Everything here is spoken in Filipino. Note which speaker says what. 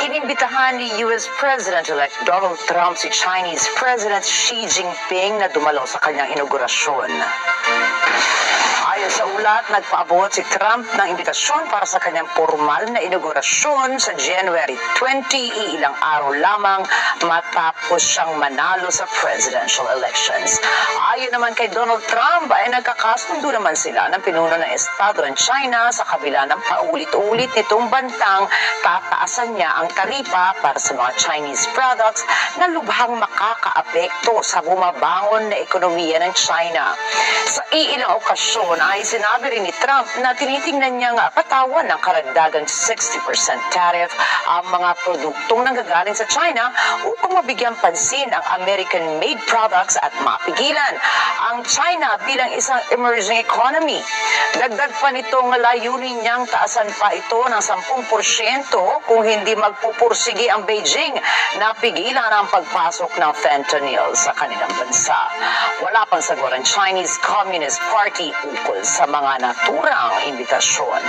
Speaker 1: Inimbitahan ni U.S. President-elect Donald Trump si Chinese President Xi Jinping na dumalo sa kanyang inaugurasyon. Ayon sa ulat, nagpaabot si Trump ng imbitasyon para sa kanyang formal na inaugurasyon sa January 20, ilang araw lamang matapos siyang manalo sa presidential elections. Ayon naman kay Donald Trump ay nagkakasundo naman sila ng pinuno ng Estado ng China sa kabila ng paulit-ulit nitong bantang tataasan niya ang taripa para sa mga Chinese products na lubhang makakaapekto sa bumabangon na ekonomiya ng China. Sa iilang okasyon ay sinabi rin ni Trump na tinitingnan niyang patawan ng karagdagang 60% tariff ang mga produktong nanggagaling sa China upang mabigyan pansin ang American-made products at mapigilan ang China bilang isang emerging economy. Dagdag pa nitong layunin niyang taasan pa ito ng 10% kung hindi magpupursigi ang Beijing na pigilan ang pagpasok ng fentanyl sa kanilang bansa. Wala pang sagot ang Chinese Communist Party ukol sa mga naturang imbitasyon.